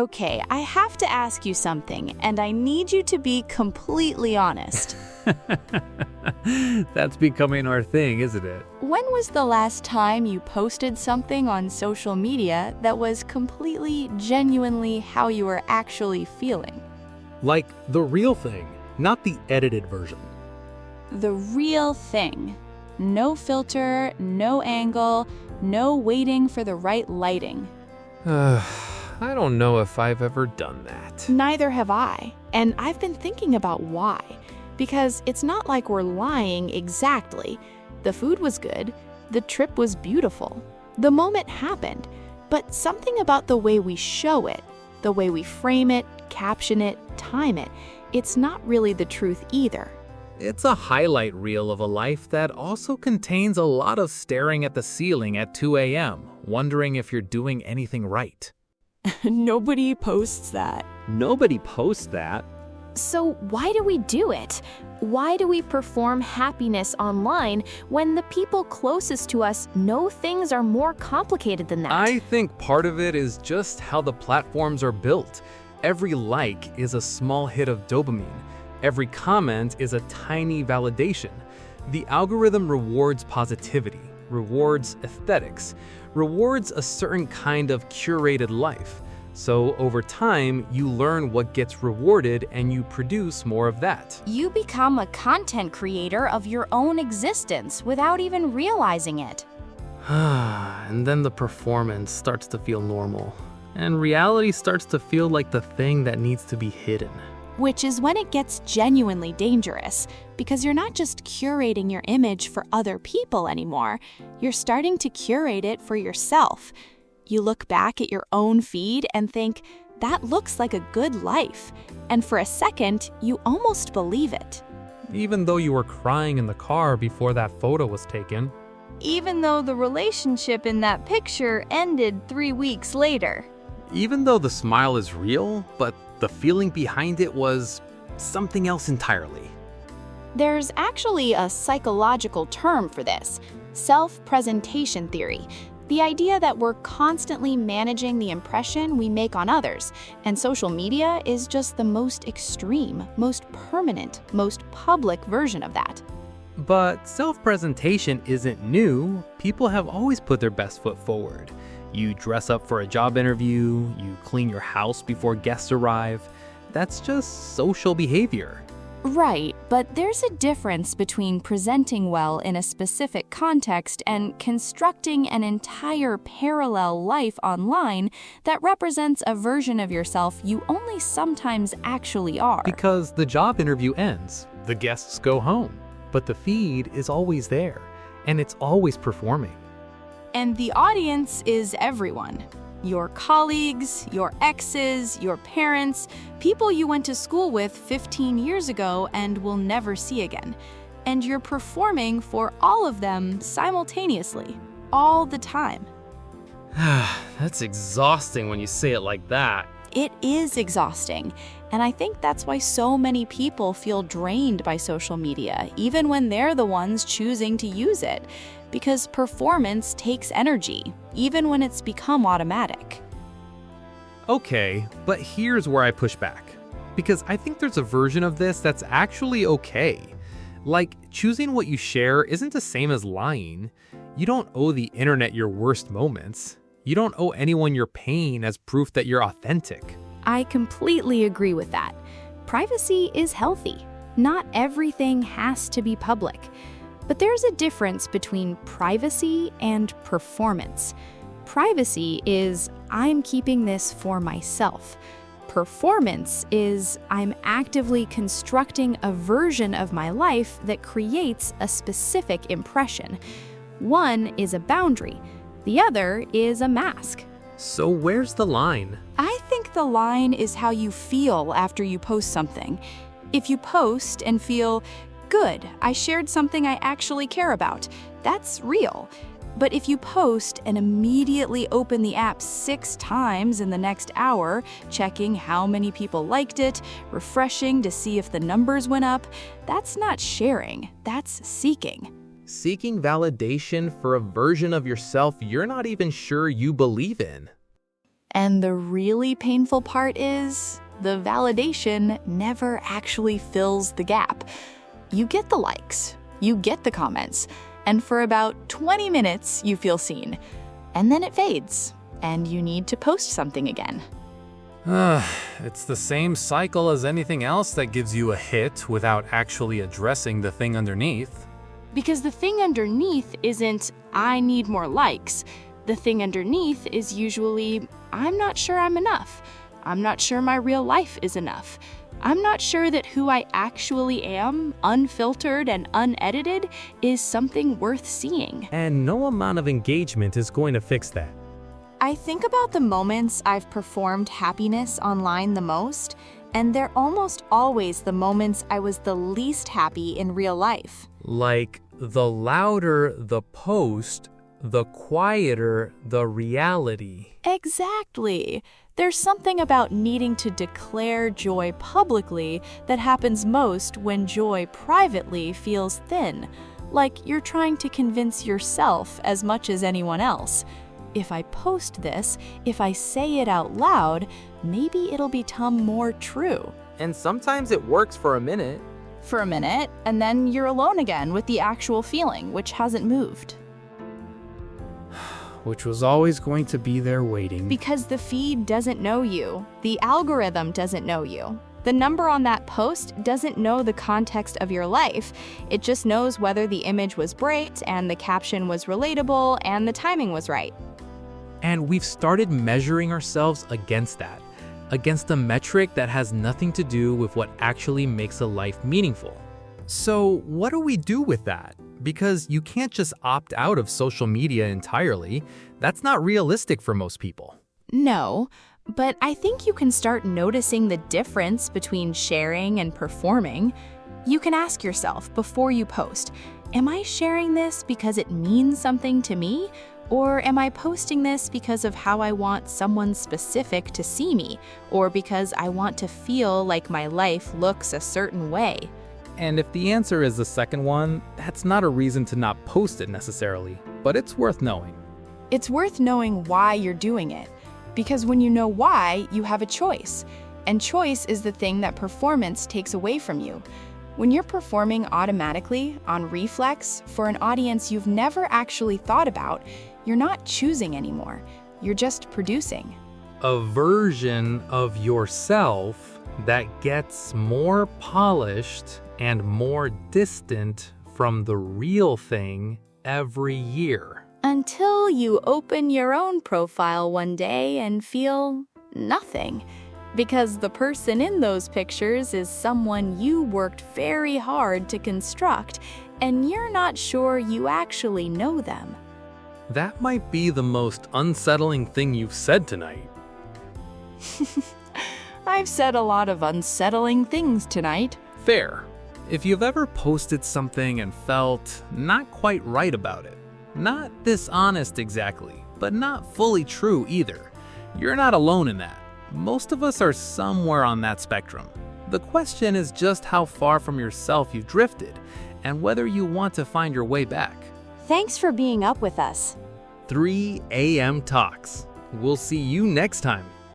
Okay, I have to ask you something, and I need you to be completely honest. That's becoming our thing, isn't it? When was the last time you posted something on social media that was completely, genuinely how you were actually feeling? Like the real thing, not the edited version. The real thing. No filter, no angle, no waiting for the right lighting. I don't know if I've ever done that. Neither have I, and I've been thinking about why. Because it's not like we're lying exactly. The food was good, the trip was beautiful, the moment happened, but something about the way we show it, the way we frame it, caption it, time it, it's not really the truth either. It's a highlight reel of a life that also contains a lot of staring at the ceiling at 2 a.m., wondering if you're doing anything right. Nobody posts that. Nobody posts that. So why do we do it? Why do we perform happiness online when the people closest to us know things are more complicated than that? I think part of it is just how the platforms are built. Every like is a small hit of dopamine. Every comment is a tiny validation. The algorithm rewards positivity, rewards aesthetics, rewards a certain kind of curated life. So over time, you learn what gets rewarded and you produce more of that. You become a content creator of your own existence without even realizing it. And then the performance starts to feel normal, and reality starts to feel like the thing that needs to be hidden. Which is when it gets genuinely dangerous, because you're not just curating your image for other people anymore, you're starting to curate it for yourself. You look back at your own feed and think, that looks like a good life. And for a second, you almost believe it. Even though you were crying in the car before that photo was taken. Even though the relationship in that picture ended 3 weeks later. Even though the smile is real, but the feeling behind it was something else entirely. There's actually a psychological term for this, self-presentation theory. The idea that we're constantly managing the impression we make on others, and social media is just the most extreme, most permanent, most public version of that. But self-presentation isn't new. People have always put their best foot forward. You dress up for a job interview, you clean your house before guests arrive. That's just social behavior. Right, but there's a difference between presenting well in a specific context and constructing an entire parallel life online that represents a version of yourself you only sometimes actually are. Because the job interview ends, the guests go home, but the feed is always there, and it's always performing. And the audience is everyone. Your colleagues, your exes, your parents, people you went to school with 15 years ago and will never see again. And you're performing for all of them simultaneously, all the time. That's exhausting when you say it like that. It is exhausting, and I think that's why so many people feel drained by social media, even when they're the ones choosing to use it. Because performance takes energy, even when it's become automatic. Okay, but here's where I push back. Because I think there's a version of this that's actually okay. Like, choosing what you share isn't the same as lying. You don't owe the internet your worst moments. You don't owe anyone your pain as proof that you're authentic. I completely agree with that. Privacy is healthy. Not everything has to be public. But there's a difference between privacy and performance. Privacy is, I'm keeping this for myself. Performance is, I'm actively constructing a version of my life that creates a specific impression. One is a boundary, the other is a mask. So where's the line? I think the line is how you feel after you post something. If you post and feel, good, I shared something I actually care about, that's real. But if you post and immediately open the app 6 times in the next hour, checking how many people liked it, refreshing to see if the numbers went up, that's not sharing, that's seeking. Seeking validation for a version of yourself you're not even sure you believe in. And the really painful part is, the validation never actually fills the gap. You get the likes, you get the comments, and for about 20 minutes you feel seen. And then it fades, and you need to post something again. It's the same cycle as anything else that gives you a hit without actually addressing the thing underneath. Because the thing underneath isn't, I need more likes. The thing underneath is usually, I'm not sure I'm enough. I'm not sure my real life is enough. I'm not sure that who I actually am, unfiltered and unedited, is something worth seeing. And no amount of engagement is going to fix that. I think about the moments I've performed happiness online the most, and they're almost always the moments I was the least happy in real life. Like, the louder the post, the quieter the reality. Exactly. There's something about needing to declare joy publicly that happens most when joy privately feels thin, like you're trying to convince yourself as much as anyone else. If I post this, if I say it out loud, maybe it'll become more true. And sometimes it works for a minute. For a minute, and then you're alone again with the actual feeling, which hasn't moved. Which was always going to be there waiting. Because the feed doesn't know you. The algorithm doesn't know you. The number on that post doesn't know the context of your life. It just knows whether the image was bright and the caption was relatable and the timing was right. And we've started measuring ourselves against that, against a metric that has nothing to do with what actually makes a life meaningful. So, what do we do with that? Because you can't just opt out of social media entirely. That's not realistic for most people. No, but I think you can start noticing the difference between sharing and performing. You can ask yourself before you post, am I sharing this because it means something to me? Or am I posting this because of how I want someone specific to see me? Or because I want to feel like my life looks a certain way? And if the answer is the second one, that's not a reason to not post it necessarily, but it's worth knowing. It's worth knowing why you're doing it. Because when you know why, you have a choice. And choice is the thing that performance takes away from you. When you're performing automatically, on reflex, for an audience you've never actually thought about, you're not choosing anymore. You're just producing. A version of yourself that gets more polished and more distant from the real thing every year. Until you open your own profile one day and feel nothing. Because the person in those pictures is someone you worked very hard to construct, and you're not sure you actually know them. That might be the most unsettling thing you've said tonight. I've said a lot of unsettling things tonight. Fair. If you've ever posted something and felt not quite right about it, not dishonest exactly, but not fully true either, you're not alone in that. Most of us are somewhere on that spectrum. The question is just how far from yourself you've drifted and whether you want to find your way back. Thanks for being up with us. 3 a.m. Talks. We'll see you next time.